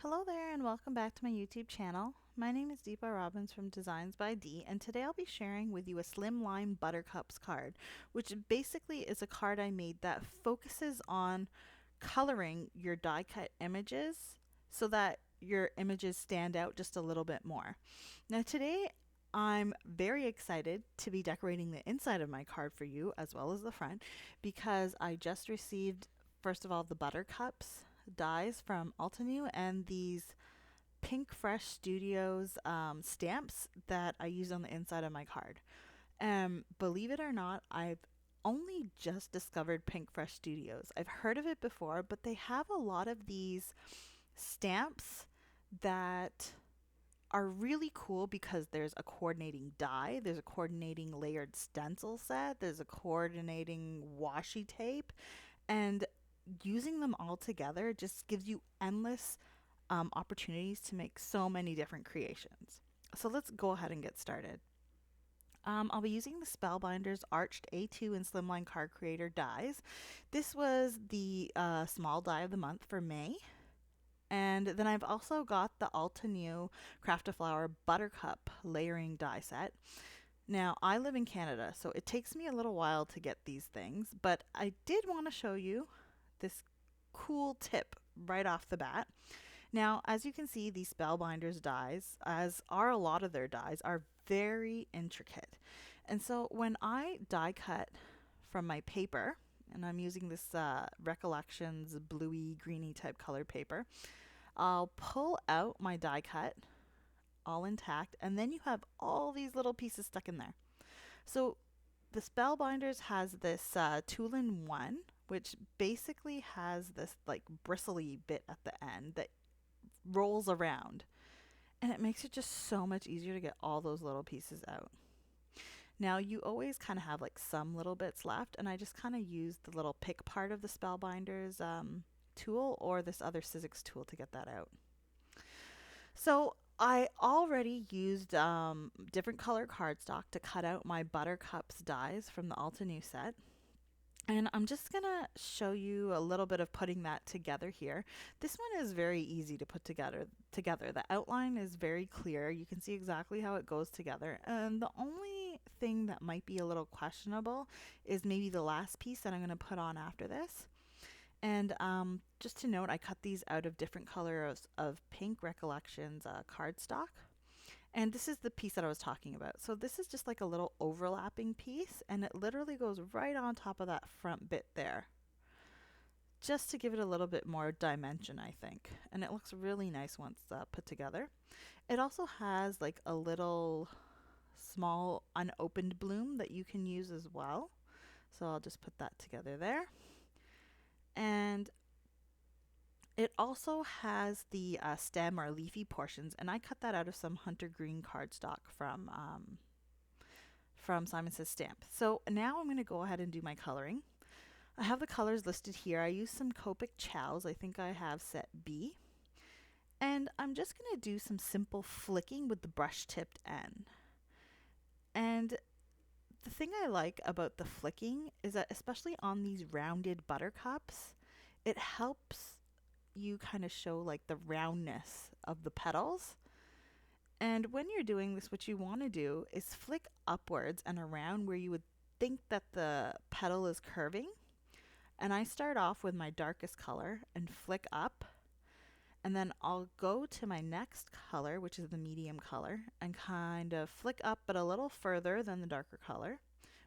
Hello there and welcome back to my YouTube channel. My name is Deepa Robbins from DeeZinesByD, and today I'll be sharing with you a Slimline Buttercups card, which basically is a card I made that focuses on coloring your die cut images so that your images stand out just a little bit more. Now today I'm very excited to be decorating the inside of my card for you as well as the front, because I just received, first of all, the Buttercups dies from Altenew and these Pinkfresh Studios stamps that I use on the inside of my card. Believe it or not, I've only just discovered Pinkfresh Studios. I've heard of it before, but they have a lot of these stamps that are really cool because there's a coordinating die, there's a coordinating layered stencil set, there's a coordinating washi tape, and using them all together just gives you endless opportunities to make so many different creations. So let's go ahead and get started. I'll be using the Spellbinders Arched A2 and Slimline Card Creator dies. This was the small die of the month for May. And then I've also got the Altenew Craft-A-Flower Buttercup layering die set. Now, I live in Canada, so it takes me a little while to get these things, but I did want to show you this cool tip right off the bat. Now, as you can see, these Spellbinders dies, as are a lot of their dies, are very intricate. And so when I die cut from my paper, and I'm using this Recollections bluey greeny type colored paper, I'll pull out my die cut all intact, and then you have all these little pieces stuck in there. So the Spellbinders has this Tool N One, which basically has this like bristly bit at the end that rolls around, and it makes it just so much easier to get all those little pieces out. Now you always kind of have like some little bits left, and I just kind of use the little pick part of the Spellbinders tool or this other Sizzix tool to get that out. So I already used different color cardstock to cut out my Buttercups dies from the Altenew set. And I'm just going to show you a little bit of putting that together here. This one is very easy to put together. The outline is very clear. You can see exactly how it goes together. And the only thing that might be a little questionable is maybe the last piece that I'm going to put on after this. And just to note, I cut these out of different colors of Pink Recollections cardstock. And this is the piece that I was talking about. So this is just like a little overlapping piece, and it literally goes right on top of that front bit there, just to give it a little bit more dimension, I think. And it looks really nice once put together. It also has like a little small unopened bloom that you can use as well. So I'll just put that together there. And it also has the stem or leafy portions, and I cut that out of some Hunter Green cardstock from Simon Says Stamp. So now I'm going to go ahead and do my coloring. I have the colors listed here. I use some Copic Chows. I think I have set B. And I'm just going to do some simple flicking with the brush tipped end. And the thing I like about the flicking is that, especially on these rounded buttercups, it helps you kind of show like the roundness of the petals. And when you're doing this, what you want to do is flick upwards and around where you would think that the petal is curving. And I start off with my darkest color and flick up, and then I'll go to my next color, which is the medium color, and kind of flick up but a little further than the darker color,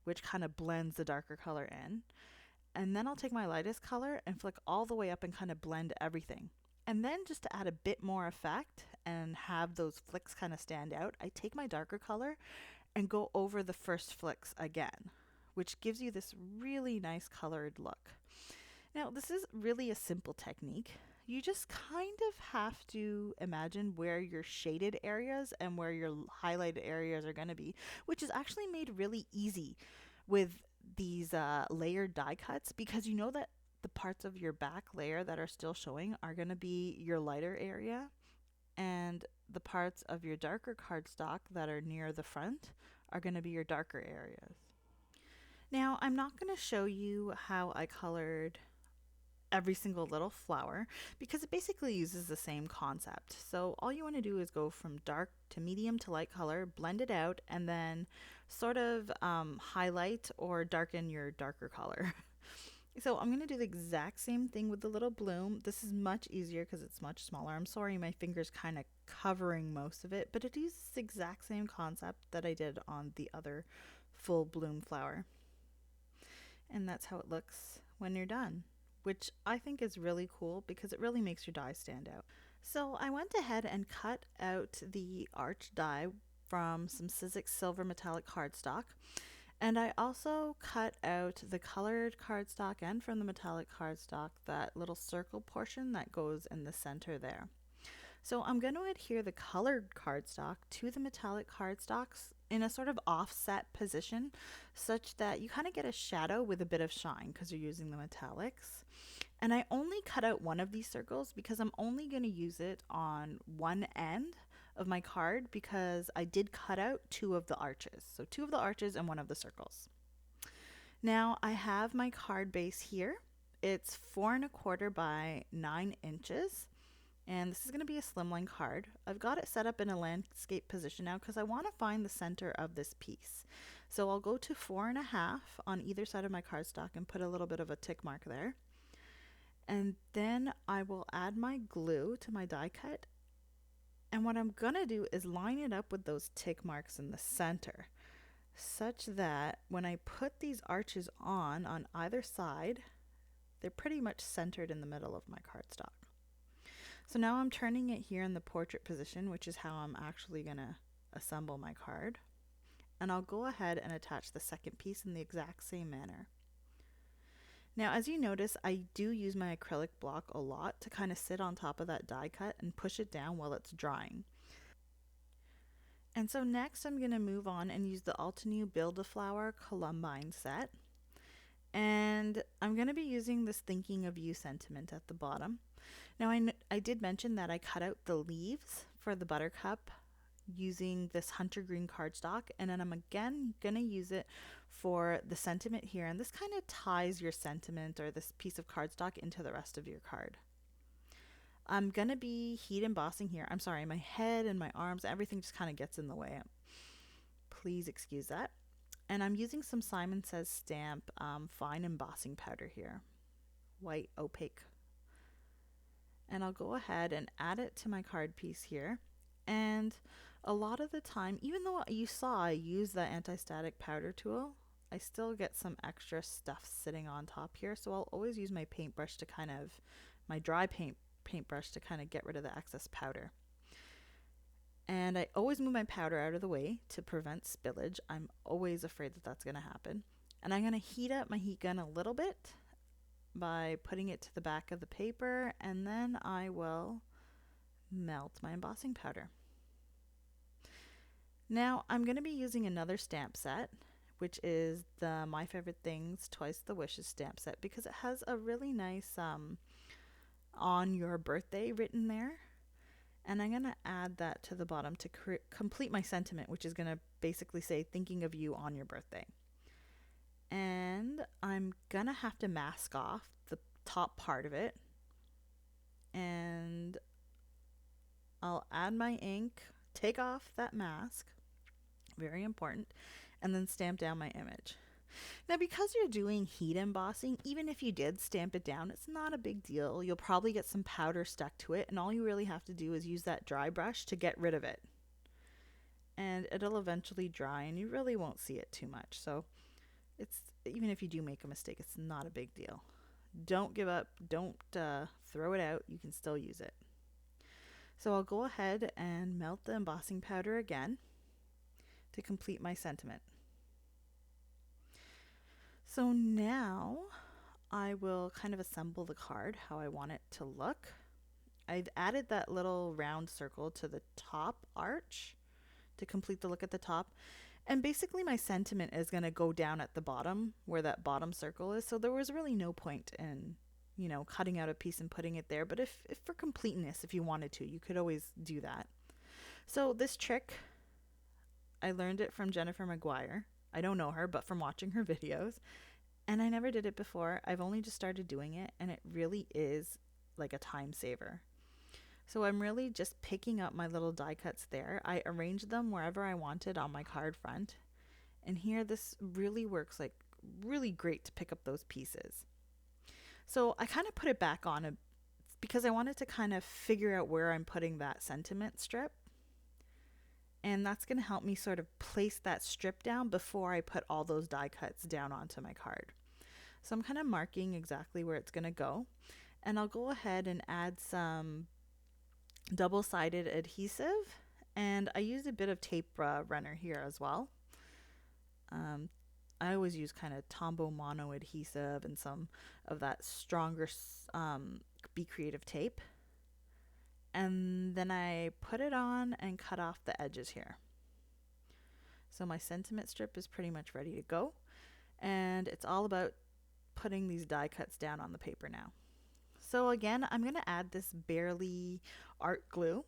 which kind of blends the darker color in. And then I'll take my lightest color and flick all the way up and kind of blend everything. And then, just to add a bit more effect and have those flicks kind of stand out, I take my darker color and go over the first flicks again, which gives you this really nice colored look. Now, this is really a simple technique. You just kind of have to imagine where your shaded areas and where your highlighted areas are going to be, which is actually made really easy with these layered die cuts, because you know that the parts of your back layer that are still showing are going to be your lighter area, and the parts of your darker cardstock that are near the front are going to be your darker areas. Now, I'm not going to show you how I colored every single little flower because it basically uses the same concept. So all you want to do is go from dark to medium to light color, blend it out, and then sort of highlight or darken your darker color. So I'm going to do the exact same thing with the little bloom. This is much easier because it's much smaller. I'm sorry my finger's kind of covering most of it, but it uses the exact same concept that I did on the other full bloom flower. And that's how it looks when you're done, which I think is really cool because it really makes your die stand out. So I went ahead and cut out the arch die from some Sizzix silver metallic cardstock. And I also cut out the colored cardstock and from the metallic cardstock, that little circle portion that goes in the center there. So I'm going to adhere the colored cardstock to the metallic cardstocks in a sort of offset position such that you kind of get a shadow with a bit of shine because you're using the metallics. And I only cut out one of these circles because I'm only going to use it on one end of my card because I did cut out two of the arches. So two of the arches and one of the circles. Now I have my card base here. It's 4 1/4 by 9 inches. And this is going to be a slimline card. I've got it set up in a landscape position now because I want to find the center of this piece. So I'll go to 4 1/2 on either side of my cardstock and put a little bit of a tick mark there. And then I will add my glue to my die cut. And what I'm going to do is line it up with those tick marks in the center such that when I put these arches on either side, they're pretty much centered in the middle of my cardstock. So now I'm turning it here in the portrait position, which is how I'm actually going to assemble my card. And I'll go ahead and attach the second piece in the exact same manner. Now, as you notice, I do use my acrylic block a lot to kind of sit on top of that die cut and push it down while it's drying. And so next I'm going to move on and use the Altenew Build-A-Flower Columbine set. And I'm going to be using this Thinking of You sentiment at the bottom. Now I did mention that I cut out the leaves for the Buttercup using this hunter green cardstock, and then I'm again going to use it for the sentiment here, and this kind of ties your sentiment or this piece of cardstock into the rest of your card. I'm going to be heat embossing here. I'm sorry, my head and my arms, everything just kind of gets in the way. Please excuse that. And I'm using some Simon Says Stamp fine embossing powder here, white opaque. And I'll go ahead and add it to my card piece here. And a lot of the time, even though you saw I use the anti-static powder tool, I still get some extra stuff sitting on top here. So I'll always use my paintbrush to kind of, my dry paintbrush to kind of get rid of the excess powder. And I always move my powder out of the way to prevent spillage. I'm always afraid that that's going to happen. And I'm going to heat up my heat gun a little bit by putting it to the back of the paper, and then I will melt my embossing powder. Now I'm going to be using another stamp set, which is the My Favorite Things Twice the Wishes stamp set, because it has a really nice on your birthday written there. And I'm going to add that to the bottom to complete my sentiment, which is going to basically say thinking of you on your birthday. And I'm going to have to mask off the top part of it. And I'll add my ink, take off that mask, very important, and then stamp down my image. Now, because you're doing heat embossing, even if you did stamp it down, it's not a big deal. You'll probably get some powder stuck to it, and all you really have to do is use that dry brush to get rid of it. And it'll eventually dry, and you really won't see it too much. So it's, even if you do make a mistake, it's not a big deal. Don't give up. Don't throw it out. You can still use it. So I'll go ahead and melt the embossing powder again to complete my sentiment. So now I will kind of assemble the card how I want it to look. I've added that little round circle to the top arch to complete the look at the top. And basically my sentiment is going to go down at the bottom where that bottom circle is. So there was really no point in, you know, cutting out a piece and putting it there. But if for completeness, if you wanted to, you could always do that. So this trick, I learned it from Jennifer McGuire. I don't know her, but from watching her videos. And I never did it before. I've only just started doing it, and it really is like a time saver. So I'm really just picking up my little die cuts there. I arranged them wherever I wanted on my card front. And here this really works like really great to pick up those pieces. So I kind of put it back on because I wanted to kind of figure out where I'm putting that sentiment strip. And that's going to help me sort of place that strip down before I put all those die cuts down onto my card. So I'm kind of marking exactly where it's going to go. And I'll go ahead and add some double-sided adhesive. And I used a bit of tape runner here as well. I always use kind of Tombow mono adhesive and some of that stronger Be Creative tape. And then I put it on and cut off the edges here. So my sentiment strip is pretty much ready to go. And it's all about putting these die cuts down on the paper now. So again, I'm going to add this Barely art glue.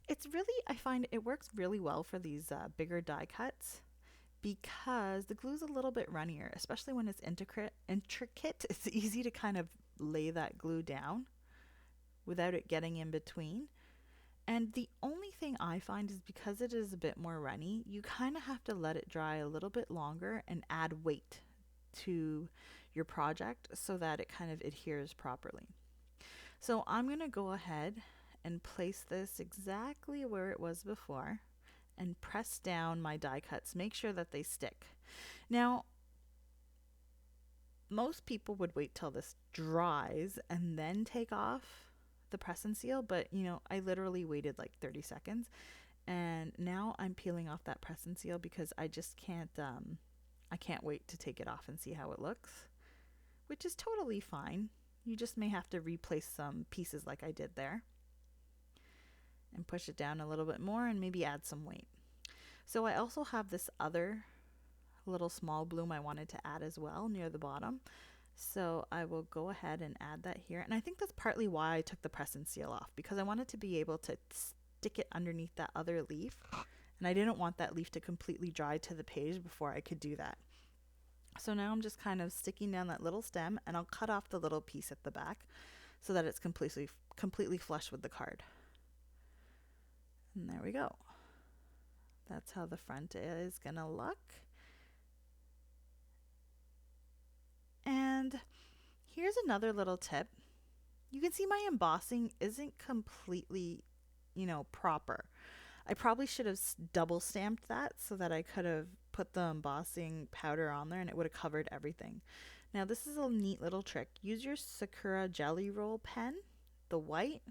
It's really, I find it works really well for these bigger die cuts because the glue's a little bit runnier, especially when it's intricate. It's easy to kind of lay that glue down without it getting in between. And the only thing I find is because it is a bit more runny, you kind of have to let it dry a little bit longer and add weight to your project so that it kind of adheres properly. So I'm going to go ahead and place this exactly where it was before and press down my die cuts. Make sure that they stick. Now, most people would wait till this dries and then take off the press and seal, but you know, I literally waited like 30 seconds and now I'm peeling off that press and seal because I just can't I can't wait to take it off and see how it looks, which is totally fine. You just may have to replace some pieces like I did there and push it down a little bit more and maybe add some weight. So I also have this other little small bloom I wanted to add as well near the bottom. So I will go ahead and add that here. And I think that's partly why I took the press and seal off, because I wanted to be able to stick it underneath that other leaf. And I didn't want that leaf to completely dry to the page before I could do that. So now I'm just kind of sticking down that little stem, and I'll cut off the little piece at the back so that it's completely flush with the card. And there we go. That's how the front is gonna look. And here's another little tip. You can see my embossing isn't completely, proper. I probably should have double stamped that so that I could have put the embossing powder on there and it would have covered everything. Now this is a neat little trick. Use your Sakura jelly roll pen, the white,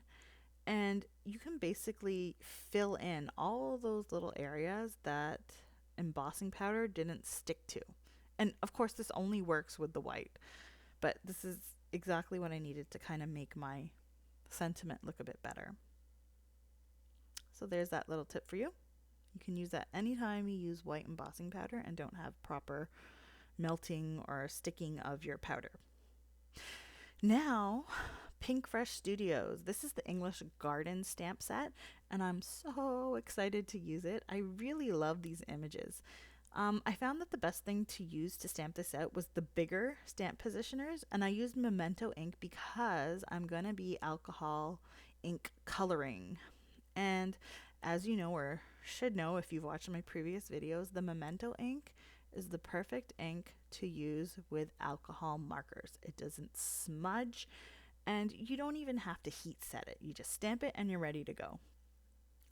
and you can basically fill in all those little areas that embossing powder didn't stick to. And of course this only works with the white, but this is exactly what I needed to kind of make my sentiment look a bit better. So there's that little tip for you. You can use that anytime you use white embossing powder and don't have proper melting or sticking of your powder. Now, Pinkfresh Studios. This is the English Garden stamp set, and I'm so excited to use it. I really love these images. I found that the best thing to use to stamp this out was the bigger stamp positioners, and I used Memento ink because I'm going to be alcohol ink coloring. And as you know, or should know if you've watched my previous videos, the Memento ink is the perfect ink to use with alcohol markers. It doesn't smudge, and you don't even have to heat set it. You just stamp it and you're ready to go.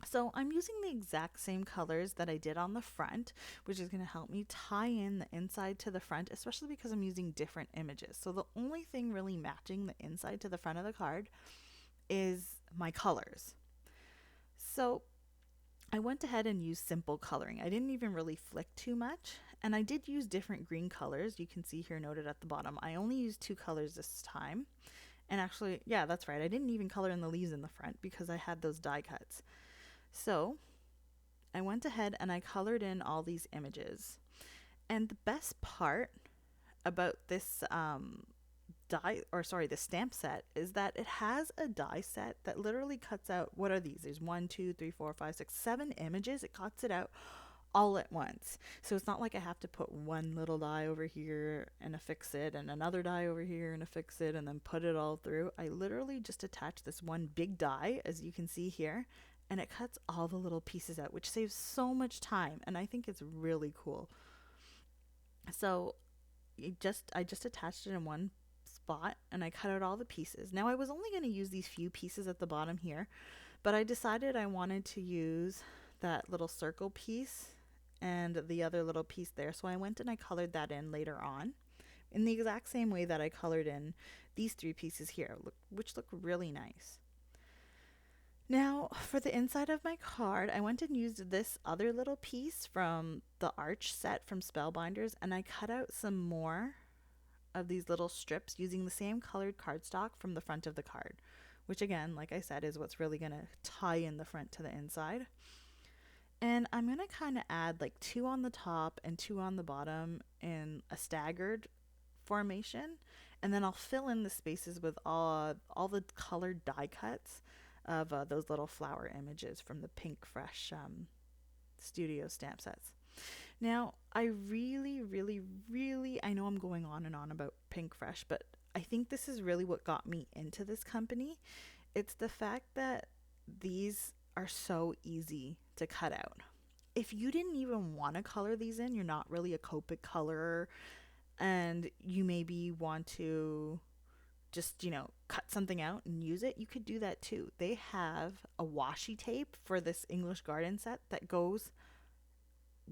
So I'm using the exact same colors that I did on the front, which is going to help me tie in the inside to the front, especially because I'm using different images. So the only thing really matching the inside to the front of the card is my colors. So I went ahead and used simple coloring. I didn't even really flick too much, and I did use different green colors. You can see here noted at the bottom. I only used 2 colors this time. And actually, yeah, that's right. I didn't even color in the leaves in the front because I had those die cuts. So I went ahead and I colored in all these images. And the best part about this the stamp set is that it has a die set that literally cuts out, what are these? There's 1, 2, 3, 4, 5, 6, 7 images. It cuts it out all at once. So it's not like I have to put one little die over here and affix it and another die over here and affix it and then put it all through. I literally just attach this one big die, as you can see here, and it cuts all the little pieces out, which saves so much time, and I think it's really cool. So I just attached it in one spot and I cut out all the pieces. Now I was only going to use these few pieces at the bottom here, but I decided I wanted to use that little circle piece and the other little piece there. So I went and I colored that in later on in the exact same way that I colored in these three pieces here, which look really nice. Now, for the inside of my card, I went and used this other little piece from the Arch set from Spellbinders, and I cut out some more of these little strips using the same colored cardstock from the front of the card, which again, like I said, is what's really going to tie in the front to the inside. And I'm going to kind of add like 2 on the top and 2 on the bottom in a staggered formation, and then I'll fill in the spaces with all the colored die cuts of those little flower images from the Pinkfresh studio stamp sets. Now, I really, really, really, I know I'm going on and on about Pinkfresh, but I think this is really what got me into this company. It's the fact that these are so easy to cut out. If you didn't even want to color these in, you're not really a Copic colorer, and you maybe want to just, cut something out and use it, you could do that too. They have a washi tape for this English garden set that goes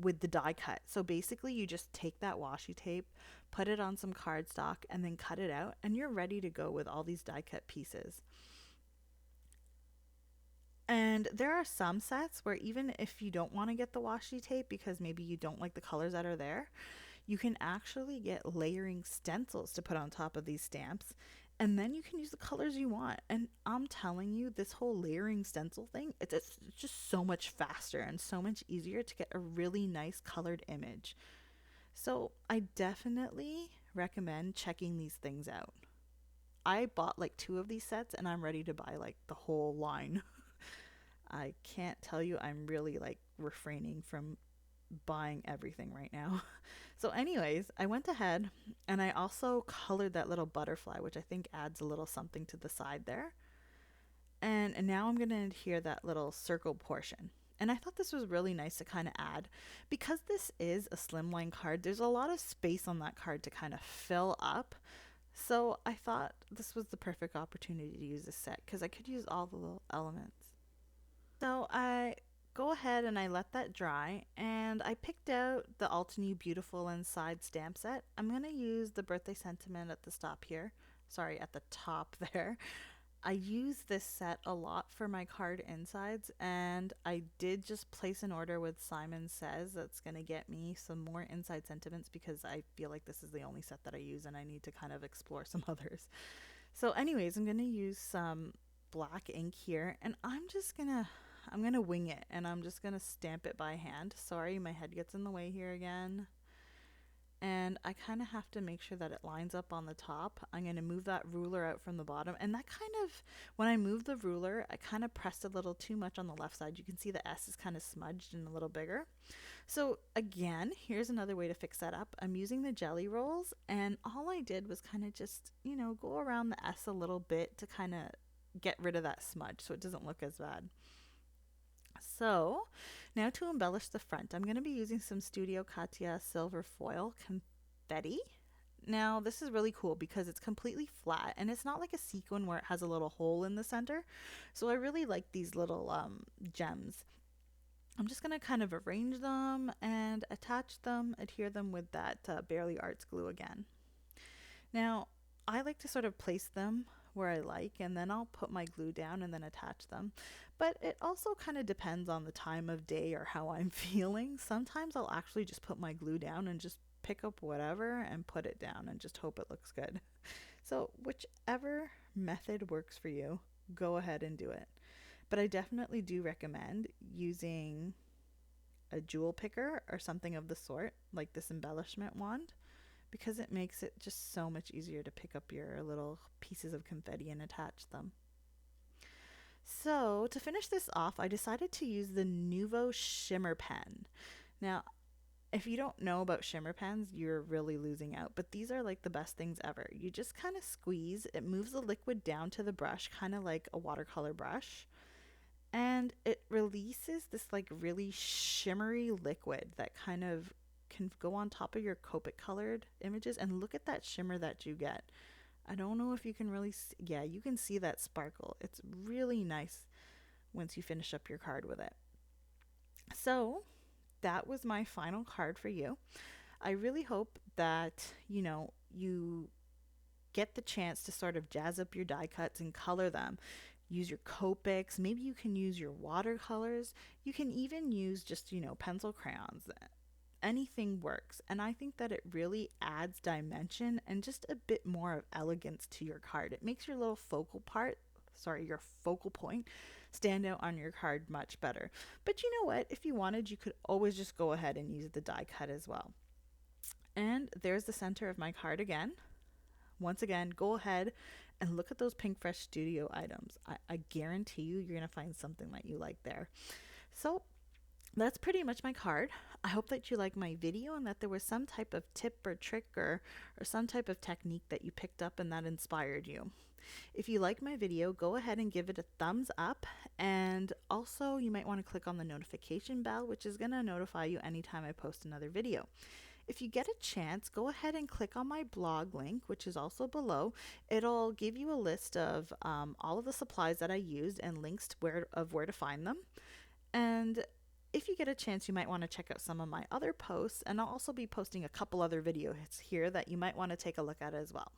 with the die cut. So basically you just take that washi tape, put it on some cardstock, and then cut it out, and you're ready to go with all these die cut pieces. And there are some sets where even if you don't want to get the washi tape because maybe you don't like the colors that are there, you can actually get layering stencils to put on top of these stamps, and then you can use the colors you want. And I'm telling you, this whole layering stencil thing, it's just so much faster and so much easier to get a really nice colored image. So I definitely recommend checking these things out. I bought like 2 of these sets and I'm ready to buy like the whole line. I can't tell you, I'm really like refraining from buying everything right now. So anyways, I went ahead and I also colored that little butterfly, which I think adds a little something to the side there. And now I'm going to adhere that little circle portion. And I thought this was really nice to kind of add. Because this is a slimline card, there's a lot of space on that card to kind of fill up. So I thought this was the perfect opportunity to use this set because I could use all the little elements. So I go ahead and I let that dry, and I picked out the Altenew Beautiful Inside stamp set. I'm going to use the birthday sentiment at the top here. Sorry, at the top there. I use this set a lot for my card insides, and I did just place an order with Simon Says that's going to get me some more inside sentiments because I feel like this is the only set that I use and I need to kind of explore some others. So anyways, I'm going to use some black ink here, and I'm gonna wing it, and I'm just gonna stamp it by hand. Sorry, my head gets in the way here again. And I kind of have to make sure that it lines up on the top. I'm gonna move that ruler out from the bottom, and that kind of, when I move the ruler, I kind of pressed a little too much on the left side. You can see the S is kind of smudged and a little bigger. So again, here's another way to fix that up. I'm using the jelly rolls, and all I did was kind of just, go around the S a little bit to kind of get rid of that smudge so it doesn't look as bad. So now to embellish the front, I'm going to be using some Studio Katia silver foil confetti. Now this is really cool because it's completely flat and it's not like a sequin where it has a little hole in the center. So I really like these little gems. I'm just going to kind of arrange them and attach them, adhere them with that Barely Arts glue again. Now I like to sort of place them where I like, and then I'll put my glue down and then attach them. But it also kind of depends on the time of day or how I'm feeling. Sometimes I'll actually just put my glue down and just pick up whatever and put it down and just hope it looks good. So whichever method works for you, go ahead and do it. But I definitely do recommend using a jewel picker or something of the sort, like this embellishment wand, because it makes it just so much easier to pick up your little pieces of confetti and attach them. So to finish this off, I decided to use the Nuvo Shimmer Pen. Now, if you don't know about shimmer pens, you're really losing out. But these are like the best things ever. You just kind of squeeze, it moves the liquid down to the brush, kind of like a watercolor brush. And it releases this like really shimmery liquid that kind of can go on top of your Copic colored images. And look at that shimmer that you get. I don't know if you can really see, yeah, you can see that sparkle. It's really nice once you finish up your card with it. So that was my final card for you. I really hope that, you get the chance to sort of jazz up your die cuts and color them. Use your Copics. Maybe you can use your watercolors. You can even use just, pencil crayons. Anything works. And I think that it really adds dimension and just a bit more of elegance to your card. It makes your little your focal point stand out on your card much better. But you know what? If you wanted, you could always just go ahead and use the die cut as well. And there's the center of my card again. Once again, go ahead and look at those Pinkfresh Studio items. I guarantee you're going to find something that you like there. So that's pretty much my card. I hope that you like my video and that there was some type of tip or trick or some type of technique that you picked up and that inspired you. If you like my video, go ahead and give it a thumbs up, and also you might want to click on the notification bell, which is going to notify you anytime I post another video. If you get a chance, go ahead and click on my blog link, which is also below. It'll give you a list of all of the supplies that I used and links to where to find them. And if you get a chance, you might want to check out some of my other posts, and I'll also be posting a couple other videos here that you might want to take a look at as well.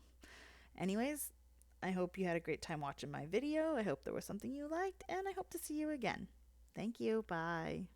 Anyways, I hope you had a great time watching my video. I hope there was something you liked, and I hope to see you again. Thank you. Bye.